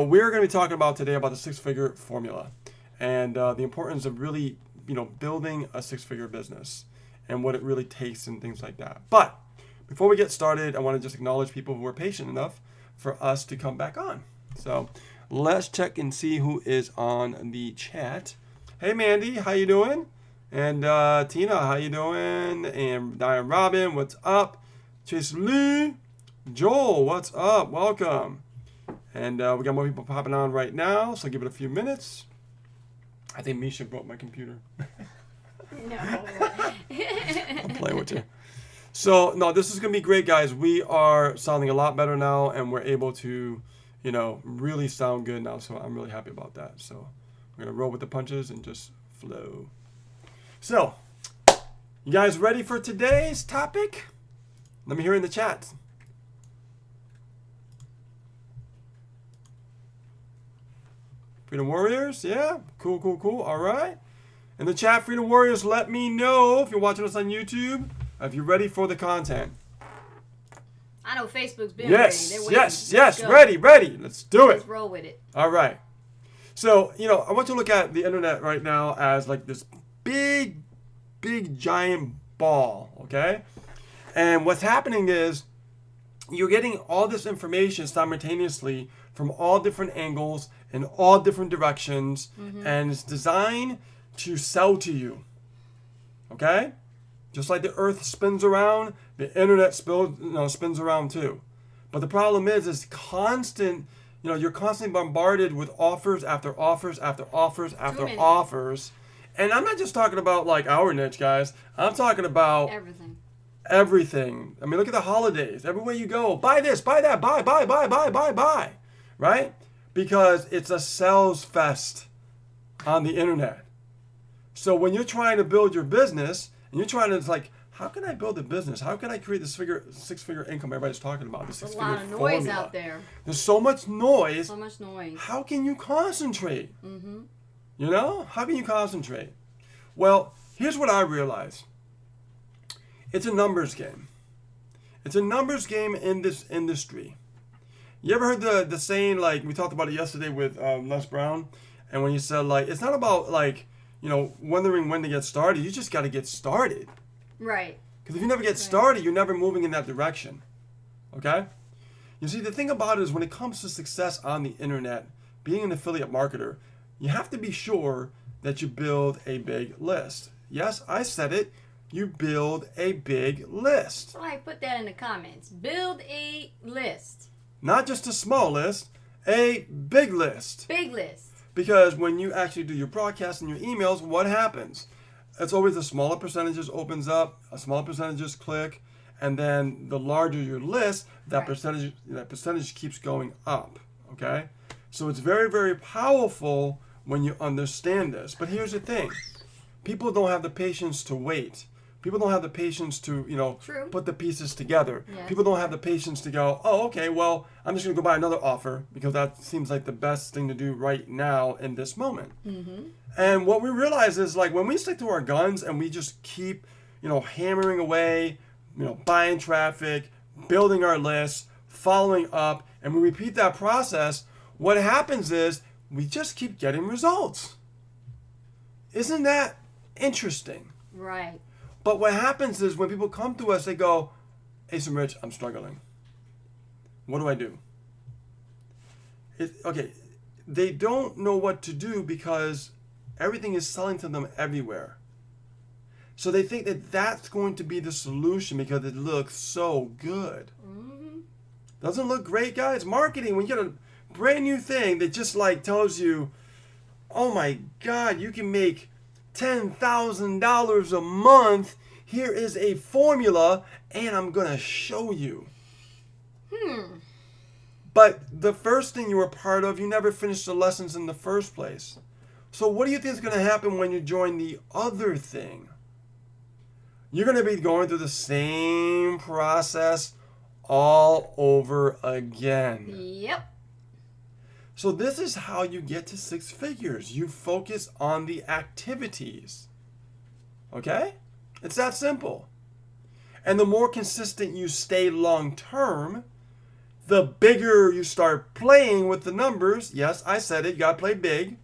We're going to be talking about today about the six-figure formula and the importance of really, building a six-figure business and what it really takes and things like that. But before we get started, I want to just acknowledge people who are patient enough for us to come back on. So let's check and see who is on the chat. Hey, Mandy, how you doing? And Tina, how you doing? And Diane Robin, what's up? Chase Lee, Joel, what's up? Welcome. And we got more people popping on right now, so give it a few minutes. I think Misha broke my computer. No. I'm playing with you. So, no, this is going to be great, guys. We are sounding a lot better now, and we're able to, really sound good now. So I'm really happy about that. So we're going to roll with the punches and just flow. So, you guys ready for today's topic? Let me hear in the chat. Freedom Warriors, yeah, cool. All right. In the chat, Freedom Warriors, let me know if you're watching us on YouTube, if you're ready for the content. I know Facebook's been yes, ready. They're waiting. Yes, ready. Let's do it. Let's roll with it. All right. So, I want you to look at the internet right now as like this big giant ball, okay? And what's happening is you're getting all this information simultaneously from all different angles in all different directions, and it's designed to sell to you. Okay? Just like the earth spins around, the internet spins around too. But the problem is constant, you're constantly bombarded with offers after offers after offers after offers. And I'm not just talking about like our niche, guys. I'm talking about everything. I mean, look at the holidays. Everywhere you go, buy this, buy that, buy. Right? Because it's a sales fest on the internet. So when you're trying to build your business, and you're trying to, it's like, how can I build a business? How can I create this six-figure income everybody's talking about? This There's a lot of noise formula out there. There's so much noise. So much noise. How can you concentrate? How can you concentrate? Well, here's what I realized. It's a numbers game. It's a numbers game in this industry. You ever heard the saying, like, we talked about it yesterday with Les Brown, and when he said, like, it's not about, like, wondering when to get started. You just got to get started. Right. Because if you never get started, you're never moving in that direction. Okay? You see, the thing about it is when it comes to success on the internet, being an affiliate marketer, you have to be sure that you build a big list. Yes, I said it. You build a big list. So I put that in the comments. Build a list. Not just a small list, a big list. Big list. Because when you actually do your broadcasts and your emails, what happens? It's always the smaller percentages opens up, a smaller percentages click, and then the larger your list, that percentage keeps going up. Okay? So it's very, very powerful when you understand this. But here's the thing. People don't have the patience to wait. People don't have the patience to, put the pieces together. Yes. People don't have the patience to go, oh, okay, well, I'm just going to go buy another offer because that seems like the best thing to do right now in this moment. And what we realize is, like, when we stick to our guns and we just keep, hammering away, buying traffic, building our lists, following up, and we repeat that process, what happens is we just keep getting results. Isn't that interesting? Right. But what happens is when people come to us, they go, Ace and Rich, I'm struggling. What do I do? They don't know what to do because everything is selling to them everywhere. So they think that that's going to be the solution because it looks so good. Doesn't look great, guys? Marketing, when you get a brand new thing that just like tells you, oh my God, you can make $10,000 a month. Here is a formula, and I'm going to show you. But the first thing you were part of, you never finished the lessons in the first place. So what do you think is going to happen when you join the other thing? You're going to be going through the same process all over again. Yep. So this is how you get to six figures. You focus on the activities. Okay? It's that simple. And the more consistent you stay long term, the bigger you start playing with the numbers, yes, I said it, you got to play big.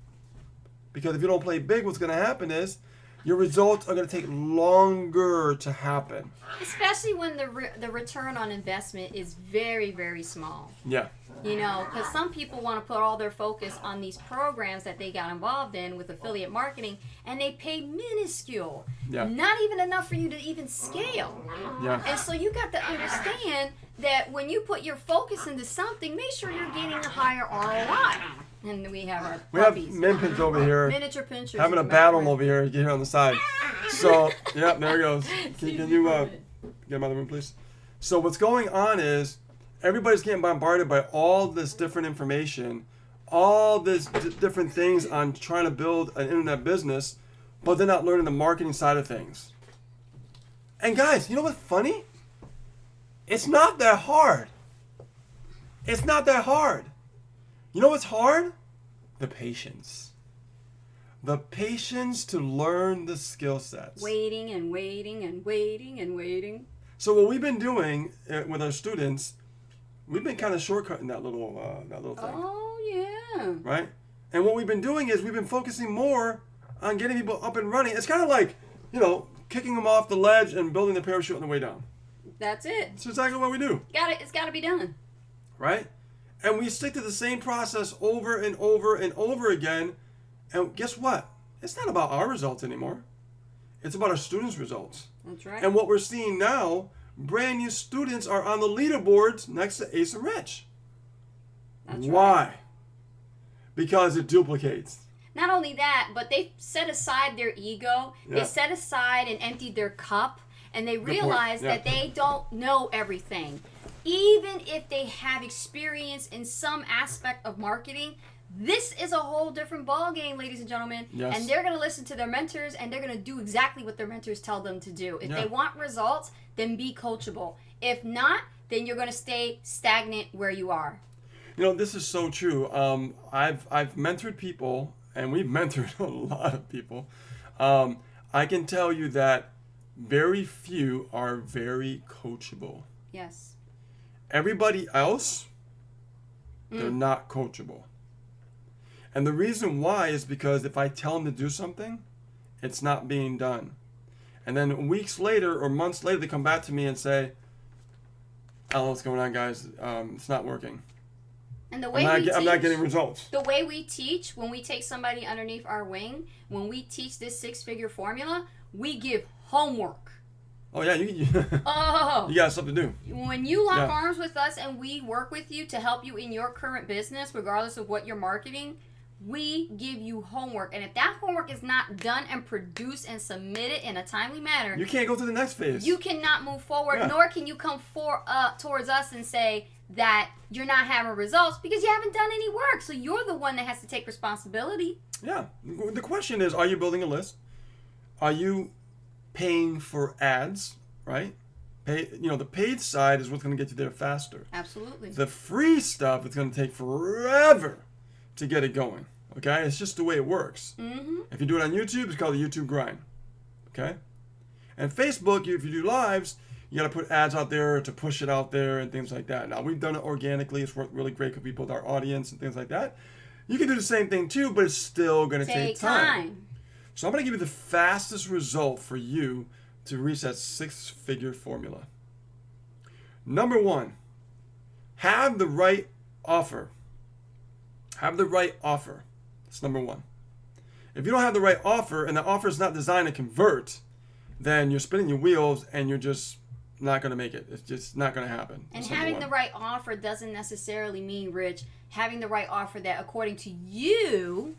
Because if you don't play big, what's going to happen is your results are going to take longer to happen. Especially when the return on investment is very, very small. Yeah. You know, because some people want to put all their focus on these programs that they got involved in with affiliate marketing, and they pay minuscule. Yeah. Not even enough for you to even scale. Yeah. And so you got to understand that when you put your focus into something, make sure you're getting a higher ROI. And we have our puppies. Min Pins over here. Miniature pinchers. Having a battle over here. Get here on the side. So, yeah, there he goes. Can you get him out of the room, please? So what's going on is everybody's getting bombarded by all this different information, all this different things on trying to build an internet business, but they're not learning the marketing side of things. And guys, you know what's funny? It's not that hard. It's not that hard. You know what's hard? The patience. The patience to learn the skill sets. Waiting and waiting and waiting and waiting. So what we've been doing with our students, we've been kind of shortcutting that little thing. Oh, yeah. Right? And what we've been doing is we've been focusing more on getting people up and running. It's kind of like, kicking them off the ledge and building the parachute on the way down. That's it. That's exactly what we do. It's got to be done. Right? And we stick to the same process over and over and over again. And guess what? It's not about our results anymore. It's about our students' results. That's right. And what we're seeing now, brand new students are on the leaderboards next to Ace and Rich. That's Why? right. Because it duplicates. Not only that, but they set aside their ego. Yeah. They set aside and emptied their cup. And they realize that they don't know everything. Even if they have experience in some aspect of marketing, this is a whole different ball game, ladies and gentlemen. Yes. And they're going to listen to their mentors, and they're going to do exactly what their mentors tell them to do. If they want results, then be coachable. If not, then you're going to stay stagnant where you are. This is so true. I've mentored people, and we've mentored a lot of people. I can tell you that very few are very coachable. Yes. Everybody else, they're not coachable. And the reason why is because if I tell them to do something, it's not being done. And then weeks later or months later, they come back to me and say, I don't know what's going on, guys. It's not working. And the way I'm not getting results. The way we teach, when we take somebody underneath our wing, when we teach this 6-figure formula, we give homework. Oh, yeah, you Oh. got something to do. When you lock arms with us and we work with you to help you in your current business, regardless of what you're marketing, we give you homework. And if that homework is not done and produced and submitted in a timely manner, you can't go to the next phase. You cannot move forward, nor can you come towards us and say that you're not having results because you haven't done any work. So you're the one that has to take responsibility. Yeah. The question is, are you building a list? Are you paying for ads, right? The paid side is what's going to get you there faster. Absolutely. The free stuff is going to take forever to get it going. Okay, it's just the way it works. Mm-hmm. If you do it on YouTube, it's called the YouTube grind. Okay, and Facebook, if you do lives, you got to put ads out there to push it out there and things like that. Now we've done it organically; it's worked really great for people with our audience and things like that. You can do the same thing too, but it's still going to take time. So I'm going to give you the fastest result for you to reach that 6-figure formula. Number 1, have the right offer. Have the right offer. That's number 1. If you don't have the right offer and the offer is not designed to convert, then you're spinning your wheels and you're just not going to make it. It's just not going to happen. And having the right offer doesn't necessarily mean, Rich, having the right offer that according to you,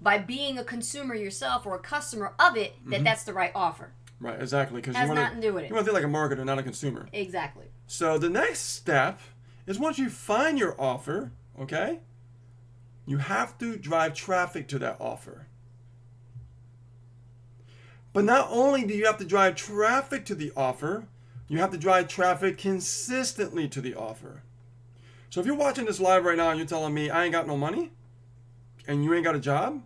by being a consumer yourself or a customer of it, that's the right offer. Right, exactly. Because has nothing to do with it. You want to think like a marketer, not a consumer. Exactly. So the next step is once you find your offer, okay, you have to drive traffic to that offer. But not only do you have to drive traffic to the offer, you have to drive traffic consistently to the offer. So if you're watching this live right now and you're telling me I ain't got no money and you ain't got a job,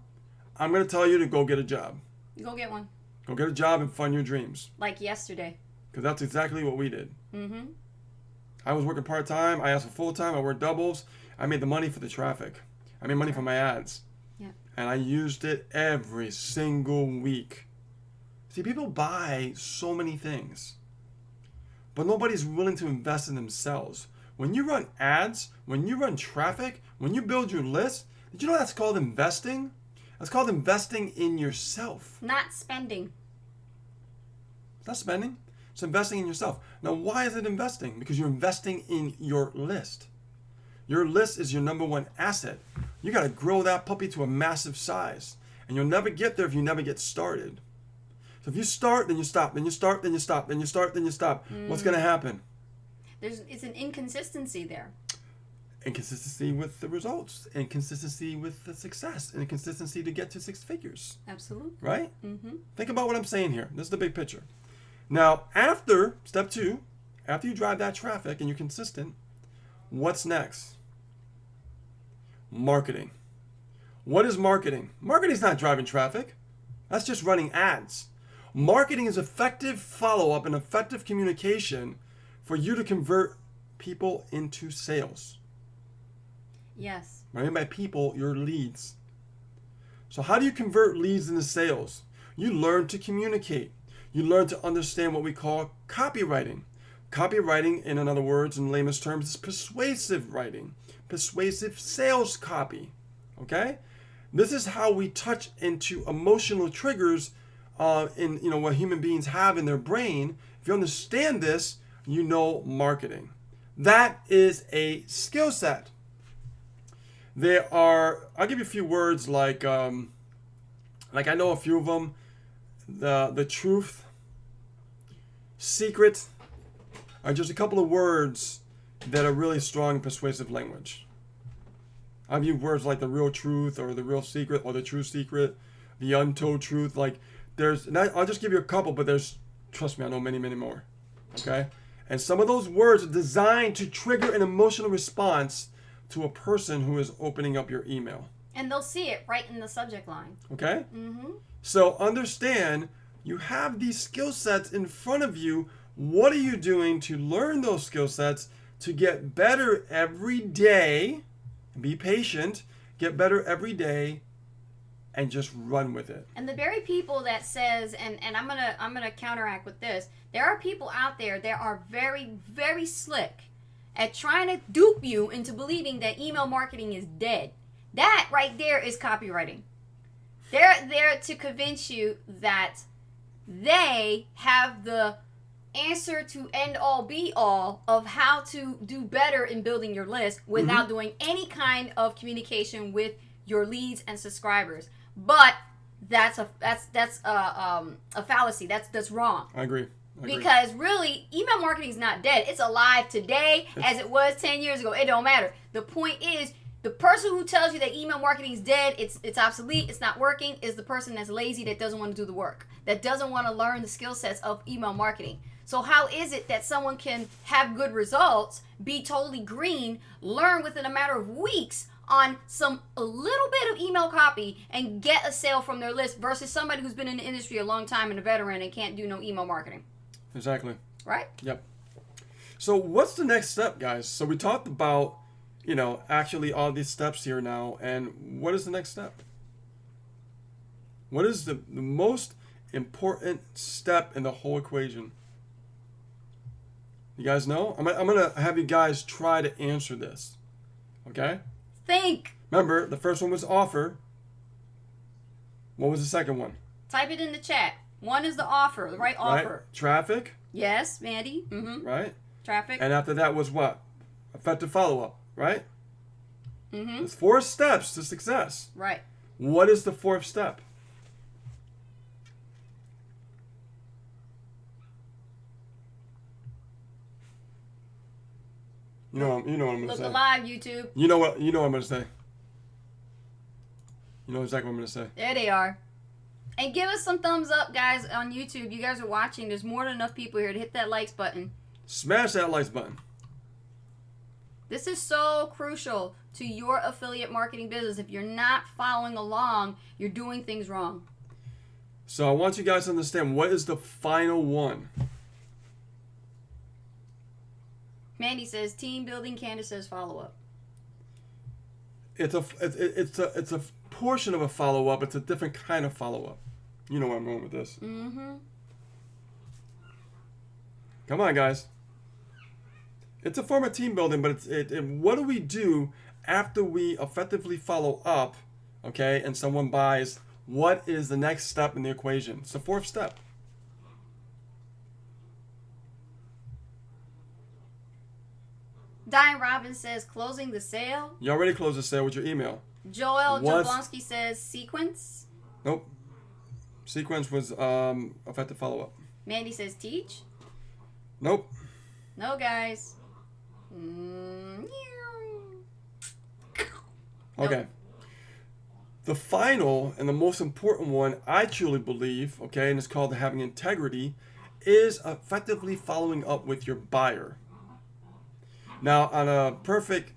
I'm going to tell you to go get a job. Go get one. Go get a job and fund your dreams. Like yesterday. Because that's exactly what we did. Mm-hmm. I was working part-time. I asked for full-time. I worked doubles. I made the money for the traffic. I made money for my ads. Yeah. And I used it every single week. See, people buy so many things, but nobody's willing to invest in themselves. When you run ads, when you run traffic, when you build your list, did you know that's called investing? That's called investing in yourself. Not spending. It's not spending. It's investing in yourself. Now, why is it investing? Because you're investing in your list. Your list is your number one asset. You got to grow that puppy to a massive size. And you'll never get there if you never get started. So if you start, then you stop, then you start, then you stop, then you start, then you stop. What's going to happen? It's an inconsistency there. Inconsistency with the results, inconsistency with the success, and inconsistency to get to 6 figures. Absolutely. Right? Mm-hmm. Think about what I'm saying here. This is the big picture. Now, after step 2, after you drive that traffic and you're consistent, what's next? Marketing. What is marketing? Marketing is not driving traffic. That's just running ads. Marketing is effective follow-up and effective communication for you to convert people into sales. Yes. What I mean by people, your leads. So how do you convert leads into sales? You learn to communicate. You learn to understand what we call copywriting. Copywriting, in other words, in layman's terms, is persuasive writing, persuasive sales copy. Okay? This is how we touch into emotional triggers in what human beings have in their brain. If you understand this, you know marketing. That is a skill set. I'll give you a few words like I know a few of them. The truth, secret are just a couple of words that are really strong in persuasive language. I'll give words like the real truth or the real secret or the true secret, the untold truth. I'll just give you a couple, but trust me, I know many, many more. Okay? And some of those words are designed to trigger an emotional response to a person who is opening up your email. And they'll see it right in the subject line. Okay? Mm-hmm. So understand, you have these skill sets in front of you. What are you doing to learn those skill sets to get better every day? Be patient, get better every day, and just run with it. And the very people that says, and I'm gonna counteract with this, there are people out there that are very, very slick at trying to dupe you into believing that email marketing is dead. That right there is copywriting. They're there to convince you that they have the answer to end all be all of how to do better in building your list without doing any kind of communication with your leads and subscribers. But that's a fallacy. That's wrong. I agree. Because really, email marketing is not dead. It's alive today as it was 10 years ago. It don't matter. The point is, the person who tells you that email marketing is dead, it's obsolete, it's not working, is the person that's lazy, that doesn't want to do the work, that doesn't want to learn the skill sets of email marketing. So how is it that someone can have good results, be totally green, learn within a matter of weeks on a little bit of email copy and get a sale from their list versus somebody who's been in the industry a long time and a veteran and can't do no email marketing? Exactly. Right? Yep. So what's the next step, guys? So we talked about, actually all these steps here now, and what is the next step? What is the most important step in the whole equation? You guys know? I'm gonna have you guys try to answer this. Okay? Think. Remember, the first one was offer. What was the second one? Type it in the chat. One is the offer, the right offer. Right? Traffic. Yes, Mandy. Mm-hmm. Right? Traffic. And after that was what? Effective follow-up, right? Mm-hmm. There's 4 steps to success. Right. What is the 4th step? You know what I'm going to say. Look alive, YouTube. You know what I'm going to say. You know exactly what I'm going to say. There they are. And give us some thumbs up, guys, on YouTube. You guys are watching. There's more than enough people here to hit that likes button. Smash that likes button. This is so crucial to your affiliate marketing business. If you're not following along, you're doing things wrong. So I want you guys to understand, what is the final one? Mandy says team building. Candace says follow up. It's a portion of a follow up. It's a different kind of follow up. You know where I'm going with this. Mm-hmm. Come on, guys. It's a form of team building, but what do we do after we effectively follow up, okay, and someone buys? What is the next step in the equation? It's the fourth step. Diane Robbins says closing the sale. You already closed the sale with your email. Joel Jablonski says sequence. Nope. Sequence was effective follow up. Mandy says teach. Nope. No, guys. Okay. The final and the most important one, I truly believe, okay, and it's called having integrity, is effectively following up with your buyer. Now, on a perfect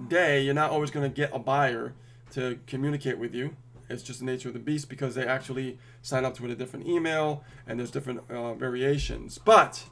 day, you're not always going to get a buyer to communicate with you. It's just the nature of the beast because they actually sign up to with a different email and there's different variations. But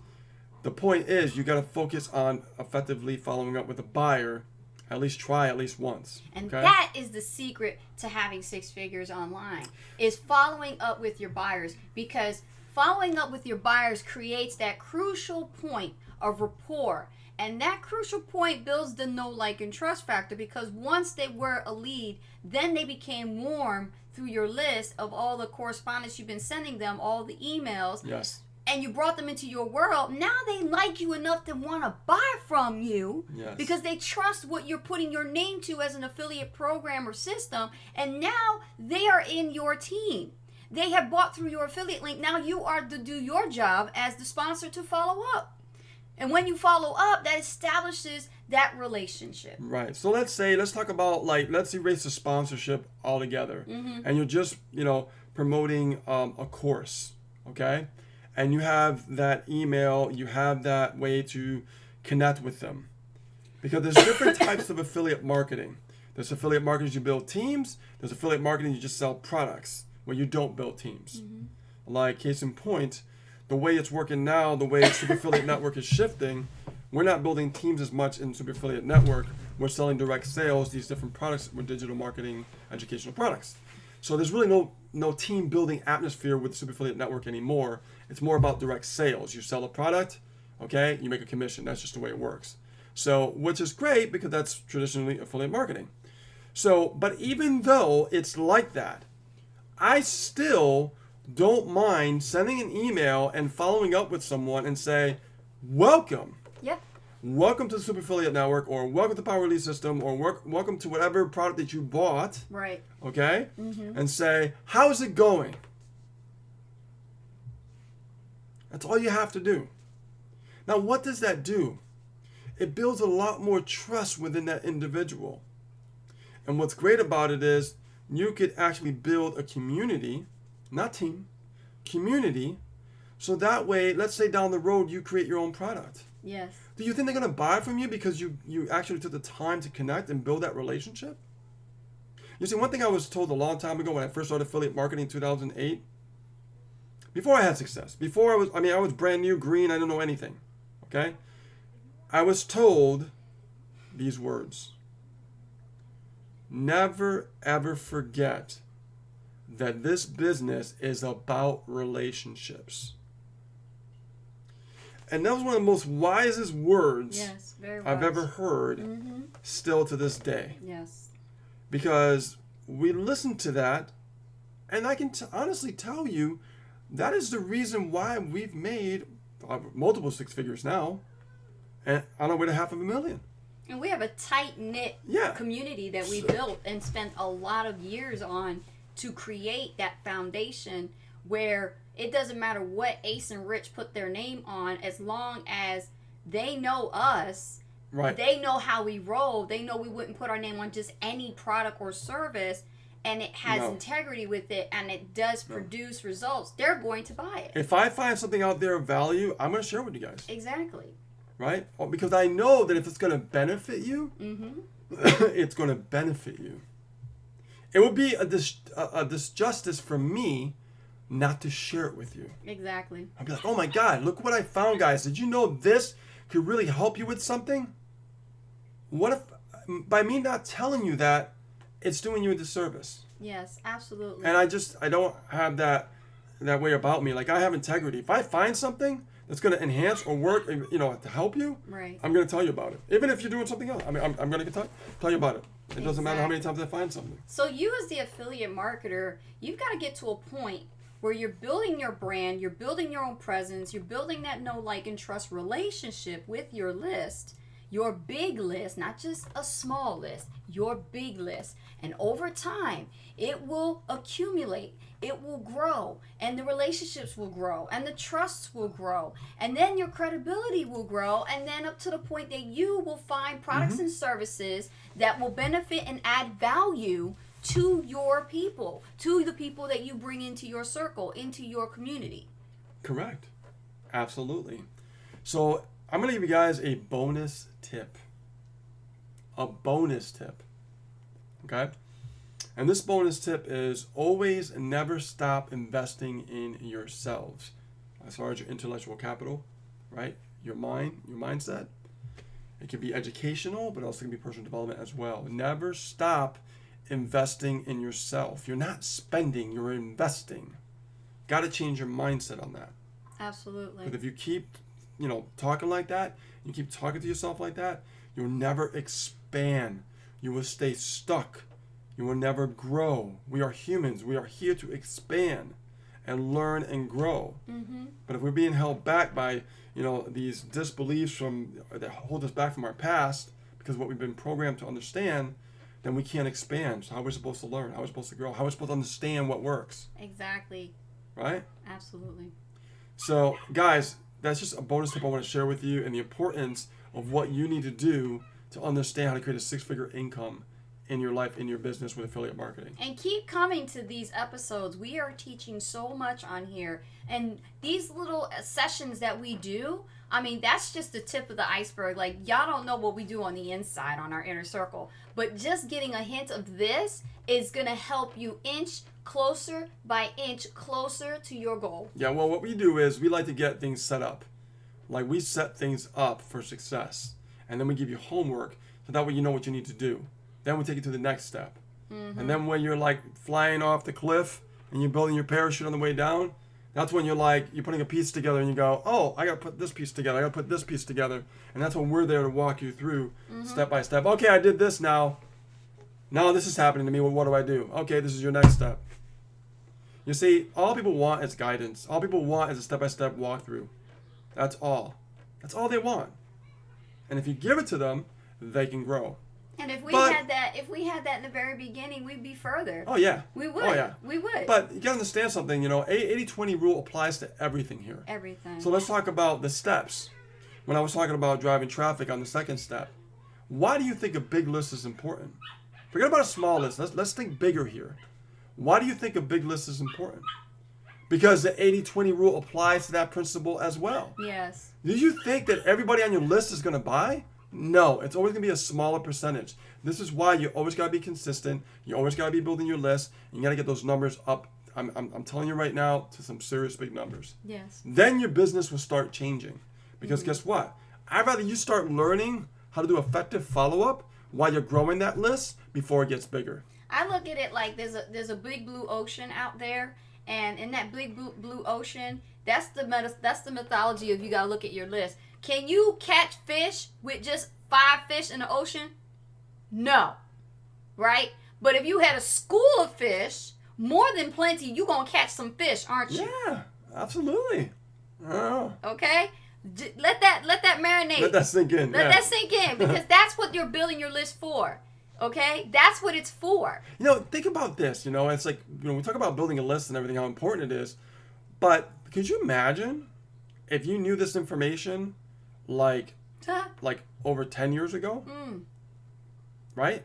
the point is you got to focus on effectively following up with a buyer. At least try at least once. And okay? that is the secret to having six figures online, is following up with your buyers, because following up with your buyers creates that crucial point of rapport. And that crucial point builds the know, like, and trust factor, because once they were a lead, then they became warm through your list of all the correspondence you've been sending them, all the emails. Yes. And you brought them into your world. Now they like you enough to want to buy from you, yes, because they trust what you're putting your name to as an affiliate program or system. And now they are in your team. They have bought through your affiliate link. Now you are to do your job as the sponsor to follow up. And when you follow up, that establishes that relationship. Right. So let's talk about, like, let's erase the sponsorship altogether. Mm-hmm. And you're just, promoting a course, okay? And you have that email, you have that way to connect with them. Because there's different types of affiliate marketing. There's affiliate marketing, you build teams. There's affiliate marketing, you just sell products where you don't build teams. Mm-hmm. Like, case in point, the way it's working now, the way Super Affiliate Network is shifting, we're not building teams as much in Super Affiliate Network. We're selling direct sales, these different products with digital marketing, educational products. So there's really no team building atmosphere with Super Affiliate Network anymore. It's more about direct sales. You sell a product, okay, you make a commission. That's just the way it works. So, which is great because that's traditionally affiliate marketing. So, but even though it's like that, I still don't mind sending an email and following up with someone and say, welcome. Yeah. Welcome to the Super Affiliate Network, or welcome to Power Lead System, or welcome to whatever product that you bought. Right. Okay? Mm-hmm. And say, how's it going? That's all you have to do. Now, what does that do? It builds a lot more trust within that individual. And what's great about it is you could actually build a community, not team, community, so that way, let's say down the road, you create your own product. Yes. Do you think they're going to buy from you because you actually took the time to connect and build that relationship? You see, one thing I was told a long time ago when I first started affiliate marketing in 2008, before I had success, I was brand new, green, I didn't know anything, okay? I was told these words: never ever forget that this business is about relationships. And that was one of the most wisest words, yes, very I've wise. ever heard, Mm-hmm. still to this day. Yes. Because we listened to that, and I can honestly tell you, that is the reason why we've made multiple six figures now, and on our way to $500,000. And we have a tight-knit community that we built and spent a lot of years on to create that foundation where it doesn't matter what Ace and Rich put their name on, as long as they know us, right? They know how we roll. They know we wouldn't put our name on just any product or service, and it has integrity with it, and it does produce results. They're going to buy it. If I find something out there of value, I'm going to share it with you guys. Exactly. Right? Because I know that if it's going to benefit you, Mm-hmm. it's going to benefit you. It would be a disjustice for me not to share it with you. Exactly. I'd be like, oh my God, look what I found, guys. Did you know this could really help you with something, what if, by me not telling you that, it's doing you a disservice? Yes, absolutely. And I don't have that way about me. Like, I have integrity. If I find something that's going to enhance or work, to help you, right, I'm going to tell you about it. Even if you're doing something else, I mean, I'm going to tell you about it. It doesn't matter how many times I find something. So you, as the affiliate marketer, you've got to get to a point where you're building your brand, you're building your own presence, you're building that know, like, and trust relationship with your list, your big list, not just a small list, your big list. And over time, it will accumulate, it will grow, and the relationships will grow, and the trusts will grow, and then your credibility will grow, and then up to the point that you will find products and services that will benefit and add value to your people, to the people that you bring into your circle, into your community. Correct. Absolutely. So I'm going to give you guys a bonus tip. A bonus tip. Okay? And this bonus tip is always and never stop investing in yourselves. As far as your intellectual capital, right? Your mind, your mindset. It can be educational, but also can be personal development as well. Never stop investing in yourself. You're not spending, you're investing. Got to change your mindset on that. Absolutely. Because if you keep, talking like that, you keep talking to yourself like that, you'll never expand. You will stay stuck. You will never grow. We are humans. We are here to expand and learn and grow. Mm-hmm. But if we're being held back by, these disbeliefs that hold us back from our past, because of what we've been programmed to understand, then we can't expand. So how are we supposed to learn? How are we supposed to grow? How are we supposed to understand what works? Exactly. Right? Absolutely. So, guys, that's just a bonus tip I want to share with you, and the importance of what you need to do to understand how to create a six-figure income in your life, in your business with affiliate marketing. And keep coming to these episodes. We are teaching so much on here. And these little sessions that we do, I mean, that's just the tip of the iceberg. Like, y'all don't know what we do on the inside, on our inner circle. But just getting a hint of this is going to help you inch closer by inch closer to your goal. Yeah, well, what we do is we like to get things set up. Like, we set things up for success. And then we give you homework so that way you know what you need to do. Then we take you to the next step. Mm-hmm. And then when you're like flying off the cliff and you're building your parachute on the way down, that's when you're putting a piece together and you go, oh, I got to put this piece together. I got to put this piece together. And that's when we're there to walk you through step by step. Okay, I did this now. Now this is happening to me. Well, what do I do? Okay, this is your next step. You see, all people want is guidance. All people want is a step-by-step walkthrough. That's all. That's all they want. And if you give it to them, they can grow. And if we had that in the very beginning, we'd be further. Oh yeah. We would. Oh yeah. We would. But you gotta understand something, 80-20 rule applies to everything here. Everything. So let's talk about the steps. When I was talking about driving traffic on the second step, why do you think a big list is important? Forget about a small list. Let's think bigger here. Why do you think a big list is important? Because the 80-20 rule applies to that principle as well. Yes. Do you think that everybody on your list is gonna buy? No, it's always going to be a smaller percentage. This is why you always got to be consistent. You always got to be building your list. You got to get those numbers up. I'm telling you right now, to some serious big numbers. Yes. Then your business will start changing. Because guess what? I'd rather you start learning how to do effective follow-up while you're growing that list before it gets bigger. I look at it like there's a big blue ocean out there, and in that big blue ocean, that's the mythology of you got to look at your list. Can you catch fish with just 5 fish in the ocean? No. Right? But if you had a school of fish, more than plenty, you're going to catch some fish, aren't you? Yeah, absolutely. Oh. Okay? Let that marinate. Let that sink in. Let that sink in, because that's what you're building your list for. Okay? That's what it's for. Think about this. It's like, we talk about building a list and everything, how important it is. But could you imagine if you knew this information like over 10 years ago? Right?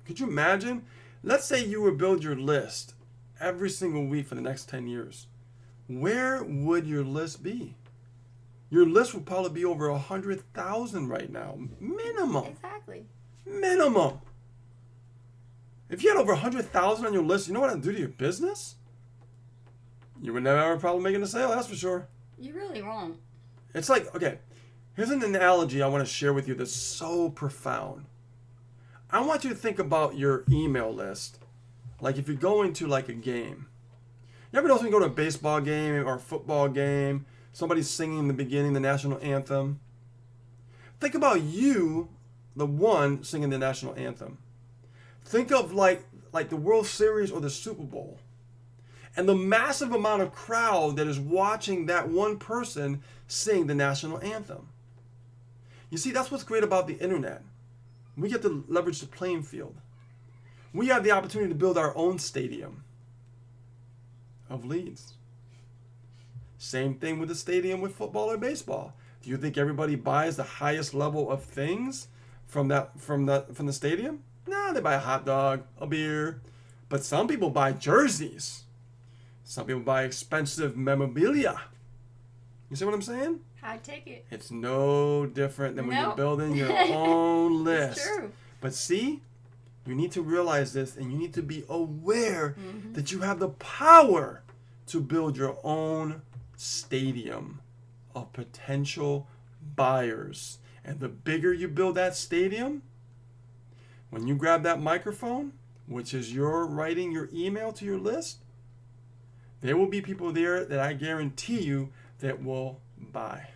Could you imagine? Let's say you would build your list every single week for the next 10 years. Where would your list be? Your list would probably be over 100,000 right now. Minimum. Exactly. Minimum. If you had over 100,000 on your list, you know what it'd do to your business? You would never have a problem making a sale, that's for sure. You really won't. It's like, okay, Here's an analogy I want to share with you that's so profound. I want you to think about your email list. Like if you're going to like a game. You ever notice when you go to a baseball game or a football game, somebody's singing in the beginning the national anthem? Think about you, the one singing the national anthem. Think of like the World Series or the Super Bowl. And the massive amount of crowd that is watching that one person sing the national anthem. You see, that's what's great about the internet. We get to leverage the playing field. We have the opportunity to build our own stadium of leads. Same thing with the stadium with football or baseball. Do you think everybody buys the highest level of things from the stadium? No, they buy a hot dog, a beer. But some people buy jerseys. Some people buy expensive memorabilia. You see what I'm saying? High ticket. It's no different than when you're building your own list. It's true. But see, you need to realize this, and you need to be aware that you have the power to build your own stadium of potential buyers. And the bigger you build that stadium, when you grab that microphone, which is your writing your email to your list, there will be people there that I guarantee you that will buy.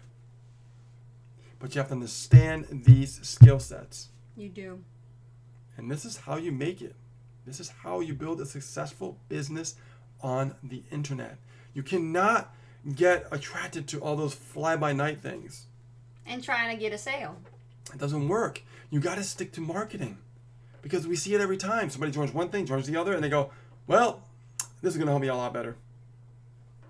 But you have to understand these skill sets. You do. And this is how you make it. This is how you build a successful business on the internet. You cannot get attracted to all those fly-by-night things. And trying to get a sale. It doesn't work. You got to stick to marketing. Because we see it every time. Somebody joins one thing, joins the other, and they go, well, this is going to help me a lot better.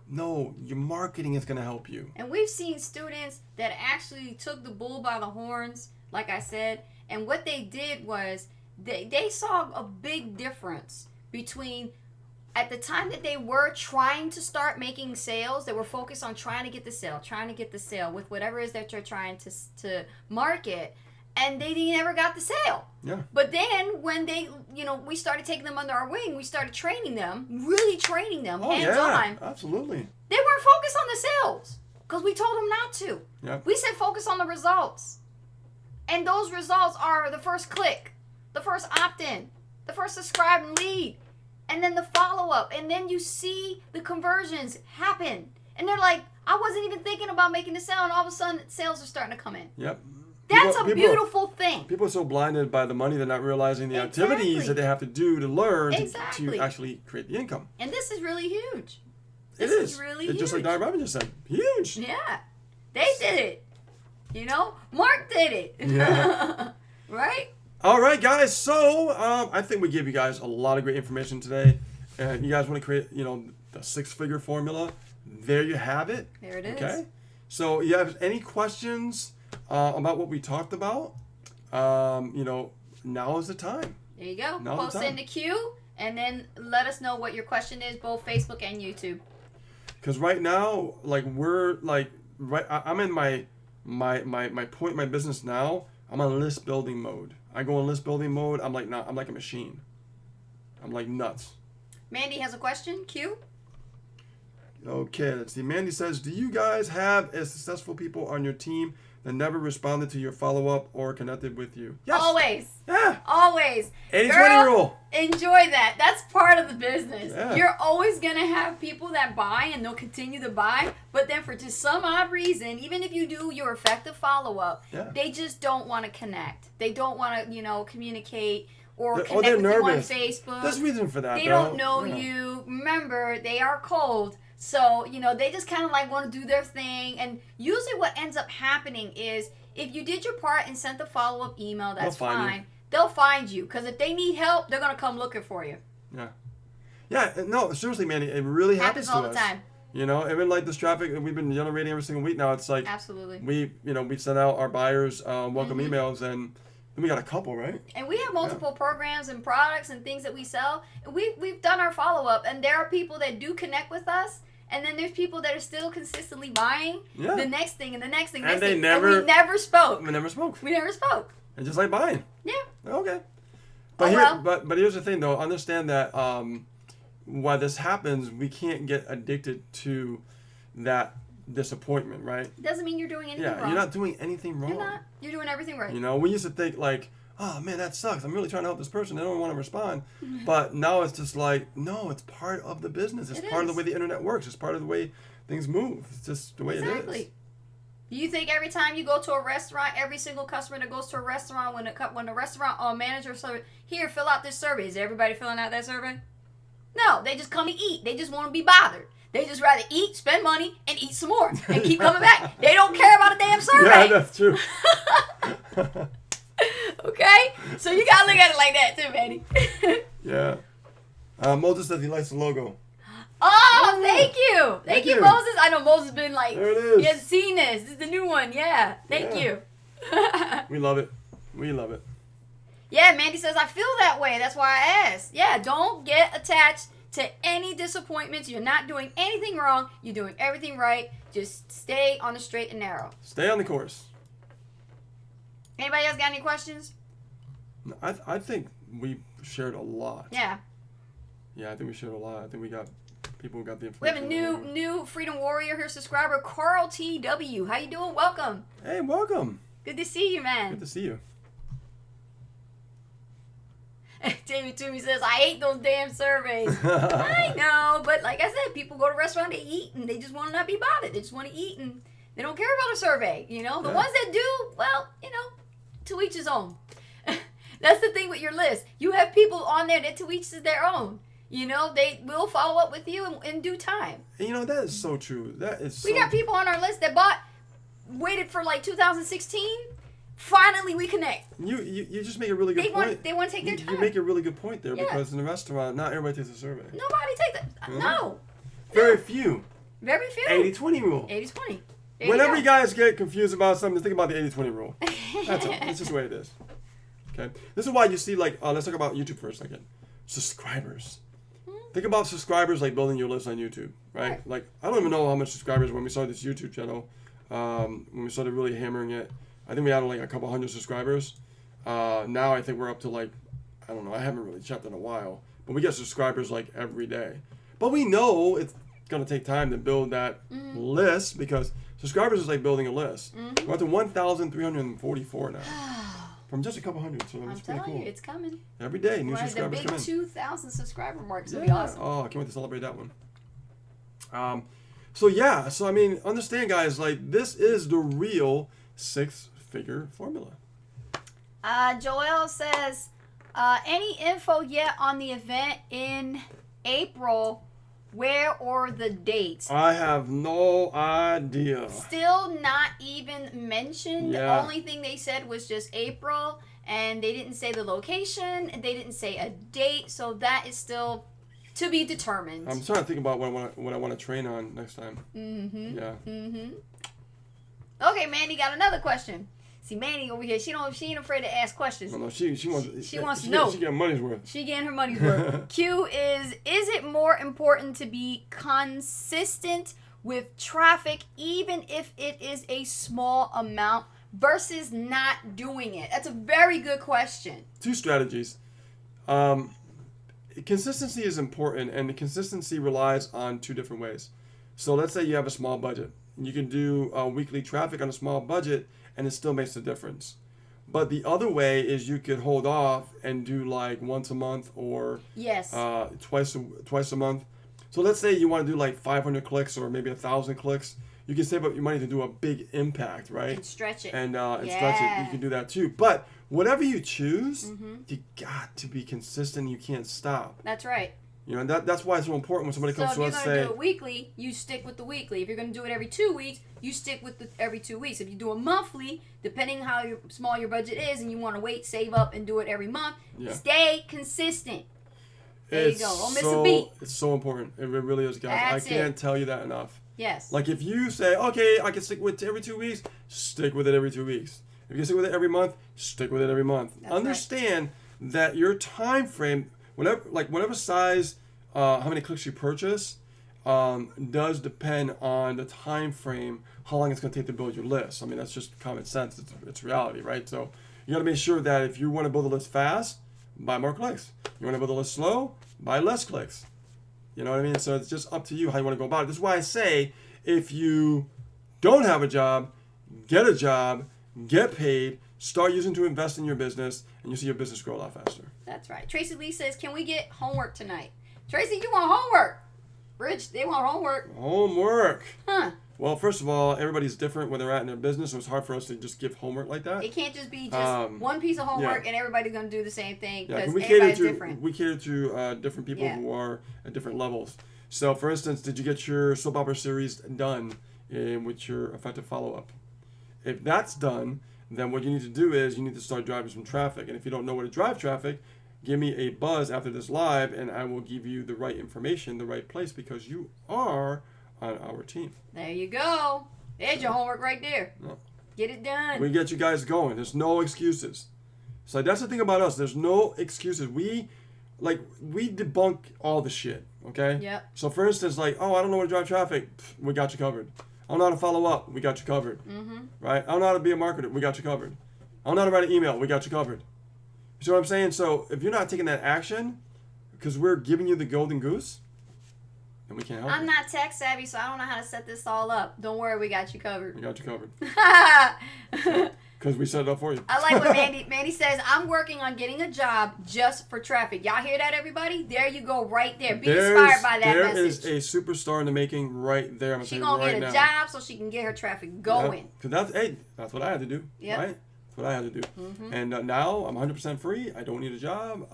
No, your marketing is going to help you. And we've seen students that actually took the bull by the horns, like I said, and what they did was they saw a big difference between at the time that they were trying to start making sales, they were focused on trying to get the sale with whatever it is that you're trying to market, and they never got the sale. Yeah. But then when we started taking them under our wing, we started training them, really training them hands-on. Absolutely. They weren't focused on the sales because we told them not to. Yeah. We said focus on the results. And those results are the first click, the first opt-in, the first subscribe and lead, and then the follow-up. And then you see the conversions happen. And they're like, I wasn't even thinking about making the sale, and all of a sudden sales are starting to come in. Yep. That's a beautiful thing. People are so blinded by the money, they're not realizing the activities that they have to do to learn to actually create the income. And this is really huge. This is really huge. Just like Dr. Robin just said, huge. Yeah. They did it. Mark did it. Yeah. Right? All right, guys. So I think we gave you guys a lot of great information today. And you guys want to create, the six-figure formula. There you have it. There it is. Okay. So you have any questions about what we talked about? Now is the time. There you go. Post in the queue, and then let us know what your question is, both Facebook and YouTube. Because right now, I'm in my point in my business now. I'm on list building mode. I go in list building mode. I'm like a machine. I'm like nuts. Mandy has a question. Q. Okay, let's see. Mandy says, do you guys have successful people on your team that never responded to your follow-up or connected with you? Yes. Always. Yeah. Always. 80-20 rule. Enjoy that. That's part of the business. Yeah. You're always going to have people that buy, and they'll continue to buy. But then for just some odd reason, even if you do your effective follow-up, they just don't want to connect. They don't want to, communicate or connect with you on Facebook. There's reason for that. They don't know you. Remember, they are cold. So, they just kind of want to do their thing. And usually what ends up happening is if you did your part and sent the follow-up email, that's fine. They'll find you. Because if they need help, they're going to come looking for you. Yeah. Yeah, no, seriously, Mandy, it really happens all the time. Even like this traffic that we've been generating every single week now, it's like absolutely. We send out our buyers welcome emails, and we got a couple, right? And we have multiple programs and products and things that we sell. And we've done our follow-up, and there are people that do connect with us. And then there's people that are still consistently buying the next thing and the next thing. And we never spoke. We never spoke. And just like buying. Yeah. Okay. But but here's the thing, though. Understand that while this happens, we can't get addicted to that disappointment, right? Doesn't mean you're doing anything Yeah, wrong. you're not doing anything wrong. You're not. You're doing everything right. You know, we used to think like, oh man, that sucks. I'm really trying to help this person. They don't want to respond. But now it's just like, no, it's part of the business. It's part of the way the internet works. It's part of the way things move. It's just the way it is. Exactly. Do you think every time you go to a restaurant, every single customer that goes to a restaurant, when the restaurant manager says, here, fill out this survey, is everybody filling out that survey? No, they just come to eat. They just want to be bothered. They just rather eat, spend money, and eat some more, and keep coming back. They don't care about a damn survey. Yeah, that's true. Okay? So you got to look at it like that too, Manny. Yeah. Moses says he likes the logo. Oh, thank you. Thank you, Moses. I know Moses been like, there it is. He has seen this. This is the new one. Yeah. Thank you. We love it. We love it. Yeah, Mandy says, I feel that way. That's why I asked. Yeah, don't get attached to any disappointments. You're not doing anything wrong. You're doing everything right. Just stay on the straight and narrow. Stay on the course. Anybody else got any questions? I think we shared a lot. Yeah. Yeah, I think we shared a lot. I think we got people who got the We have information. a new Freedom Warrior here, subscriber, Carl TW. How you doing? Welcome. Hey, welcome. Good to see you, man. Good to see you. David Toomey says, I hate those damn surveys. I know, but like I said, people go to restaurants, they eat, and they just want to not be bothered. They just want to eat, and they don't care about a survey. You know, the ones that do, well, you know, to each his own. That's the thing with your list. You have people on there that to each is their own. You know, they will follow up with you in due time. And you know, that is so true. That is so We got people on our list that waited for like 2016. Finally, we connect. You just make a really good point. They want to take their time. You make a really good point there because in the restaurant, not everybody takes a survey. Nobody takes it. No. Very few. Very few. 80-20 rule. 80-20. Whenever you guys get confused about something, think about the 80-20 rule. That's it. It's just the way it is. Okay. This is why you see, like, let's talk about YouTube for a second. Subscribers. Think about subscribers like building your list on YouTube, right? Like, I don't even know how much subscribers when we started this YouTube channel, when we started really hammering it. I think we had like a couple hundred subscribers. Now I think we're up to like, I don't know, I haven't really checked in a while. But we get subscribers like every day. But we know it's going to take time to build that list because subscribers is like building a list. We're up to 1,344 now. From just a couple hundred, so that's pretty cool. You, it's coming. Every day, new subscribers come in. The big 2,000 subscriber mark's gonna be awesome. Oh, I can't wait to celebrate that one. So I mean, understand, guys, like this is the real six-figure formula. Joel says, any info yet on the event in April? Where or the dates? I have no idea. Still not even mentioned. Yeah. The only thing they said was just April, and they didn't say the location, and they didn't say a date, so that is still to be determined. I'm trying to think about what I want to train on next time. Mm-hmm. Yeah. Mm-hmm. Okay, Mandy got another question. See, Mandy over here, she ain't afraid to ask questions. No, she wants to know. She get money's worth. She getting her money's worth. Q is it more important to be consistent with traffic even if it is a small amount versus not doing it? That's a very good question. Two strategies. Consistency is important, and the consistency relies on two different ways. So let's say you have a small budget. You can do weekly traffic on a small budget, and it still makes a difference. But the other way is you could hold off and do like once a month or yes, twice a month. So let's say you want to do like 500 clicks or maybe 1,000 clicks. You can save up your money to do a big impact, right? And stretch it. And stretch it. You can do that too. But whatever you choose, you got to be consistent. You can't stop. That's right. You know, that's why it's so important when somebody comes to us and say... So if you're going to do it weekly, you stick with the weekly. If you're going to do it every 2 weeks, you stick with every 2 weeks. If you do it monthly, depending how small your budget is and you want to save up and do it every month, stay consistent. There you go. Don't miss a beat. It's so important. It really is, guys. I can't tell you that enough. Yes. Like if you say, okay, I can stick with it every 2 weeks, stick with it every 2 weeks. If you can stick with it every month, stick with it every month. That's Understand that your time frame... whatever size, how many clicks you purchase, does depend on the time frame, how long it's going to take to build your list. I mean, that's just common sense. It's reality, right? So you got to make sure that if you want to build a list fast, buy more clicks. You want to build a list slow, buy less clicks. You know what I mean? So it's just up to you how you want to go about it. This is why I say if you don't have a job, get a job, get paid, start using to invest in your business, and you'll see your business grow a lot faster. That's right. Tracy Lee says, can we get homework tonight? Tracy, you want homework? Rich, they want homework. Homework. Huh. Well, first of all, everybody's different where they're at in their business, so it's hard for us to just give homework like that. It can't just be just one piece of homework and everybody's going to do the same thing because everybody's different. We cater to different people who are at different levels. So, for instance, did you get your soap opera series done with your effective follow-up? If that's done, then what you need to do is you need to start driving some traffic. And if you don't know where to drive traffic, give me a buzz after this live, and I will give you the right information, the right place, because you are on our team. There you go. There's your homework right there. No. Get it done. We get you guys going. There's no excuses. So that's the thing about us. There's no excuses. We debunk all the shit, okay? Yep. So for instance, like, oh, I don't know where to drive traffic. We got you covered. I don't know how to follow up. We got you covered. Mm-hmm. Right? I don't know how to be a marketer. We got you covered. I don't know how to write an email. We got you covered. You see what I'm saying? So if you're not taking that action, because we're giving you the golden goose, then we can't help I'm you. not tech savvy, so I don't know how to set this all up. Don't worry, we got you covered. We got you covered. Because we set it up for you. I like what Mandy says. I'm working on getting a job just for traffic. Y'all hear that, everybody? There you go, right there. Be inspired by that message. There is a superstar in the making right there. She's going to get a job so she can get her traffic going. Because that's what I had to do. Yep. Right? That's what I had to do. Mm-hmm. And now I'm 100% free. I don't need a job.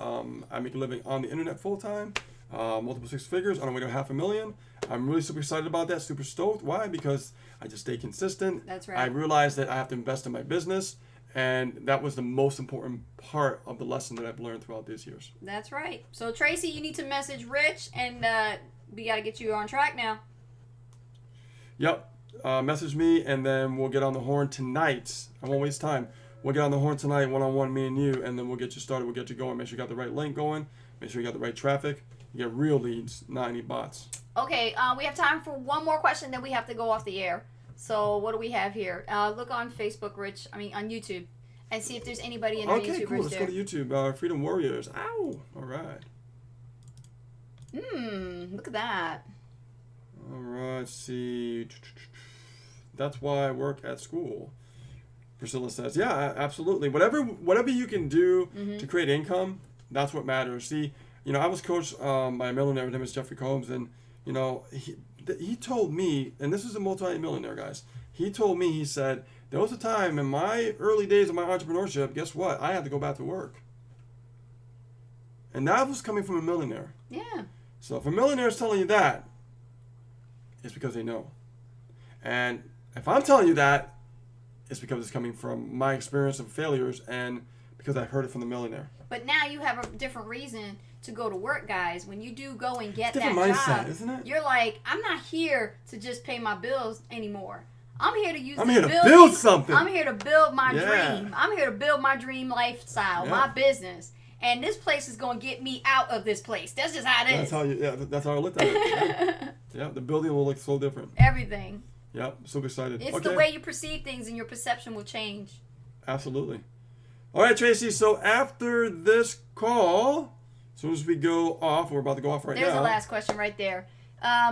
I make a living on the internet full time. Multiple six figures on the way to $500,000. I'm really super excited about that, super stoked. Why? Because I just stay consistent. That's right. I realized that I have to invest in my business, and that was the most important part of the lesson that I've learned throughout these years. That's right. So Tracy, you need to message Rich, and we got to get you on track now. Yep. Message me, and then we'll get on the horn tonight. I won't waste time. We'll get on the horn tonight, one-on-one, me and you, and then we'll get you started. We'll get you going. Make sure you got the right link going. Make sure you got the right traffic. You get real leads, not any bots. Okay, we have time for one more question, then we have to go off the air. So what do we have here? Look on Facebook, Rich. I mean, on YouTube, and see if there's anybody in our YouTubers there. Okay, cool. Let's go to YouTube. Freedom Warriors. Ow! All right. Look at that. All right. Let's see. That's why I work at school. Priscilla says, "Yeah, absolutely. Whatever you can do to create income, that's what matters." See. I was coached by a millionaire. His name is Jeffrey Combs, and he told me, and this is a multi-millionaire, guys. He told me, he said, there was a time in my early days of my entrepreneurship, guess what? I had to go back to work. And that was coming from a millionaire. Yeah. So if a millionaire is telling you that, it's because they know. And if I'm telling you that, it's because it's coming from my experience of failures and because I heard it from the millionaire. But now you have a different reason to go to work, guys. When you do go and get different that mindset, job, isn't it? You're like, I'm not here to just pay my bills anymore. I'm here to use. I'm here to build something. I'm here to build my dream. I'm here to build my dream lifestyle, my business. And this place is going to get me out of this place. That's just how it is. That's how I looked at it. Yeah, the building will look so different. Everything. Yep, super excited. It's the way you perceive things, and your perception will change. Absolutely. All right, Tracy. So after this call, as soon as we go off, we're about to go off right now. There's the last question right there.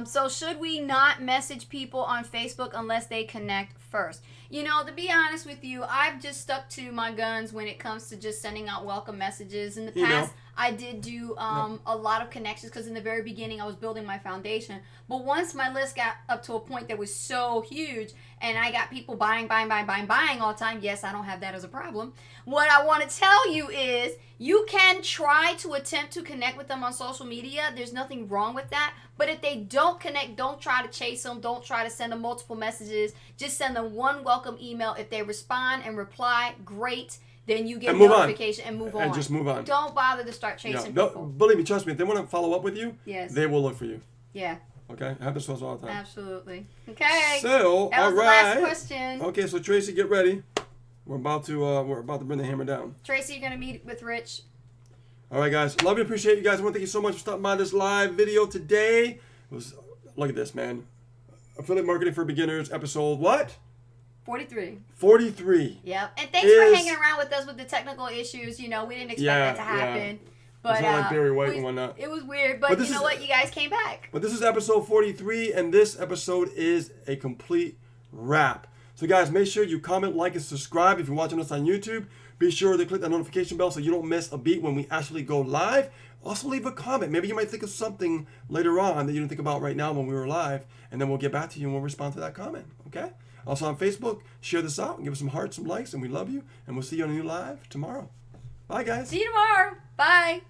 So should we not message people on Facebook unless they connect first? To be honest with you, I've just stuck to my guns when it comes to just sending out welcome messages. In the past, I did do a lot of connections because in the very beginning, I was building my foundation. But once my list got up to a point that was so huge and I got people buying all the time, yes, I don't have that as a problem. What I want to tell you is you can try to attempt to connect with them on social media. There's nothing wrong with that. But if they don't connect, don't try to chase them. Don't try to send them multiple messages. Just send them one welcome email. If they respond and reply, great. Then you get a notification and move on. And just move on. Don't bother to start chasing people. Believe me, trust me. If they want to follow up with you, they will look for you. Yeah. Okay? It happens to us all the time. Absolutely. Okay. So, that was the last question. Okay, so Tracy, get ready. We're about to bring the hammer down. Tracy, you're going to meet with Rich. All right, guys. Love and appreciate you guys. I want to thank you so much for stopping by this live video today. Look at this, man. Affiliate Marketing for Beginners, episode what? 43. 43. Yep. And thanks for hanging around with us with the technical issues. We didn't expect that to happen. Yeah. But it's not like Barry White and whatnot. It was weird, but you know what? You guys came back. But this is episode 43, and this episode is a complete wrap. So guys, make sure you comment, like, and subscribe if you're watching us on YouTube. Be sure to click that notification bell so you don't miss a beat when we actually go live. Also leave a comment. Maybe you might think of something later on that you didn't think about right now when we were live, and then we'll get back to you and we'll respond to that comment, okay? Also on Facebook, share this out and give us some hearts, some likes, and we love you, and we'll see you on a new live tomorrow. Bye, guys. See you tomorrow. Bye.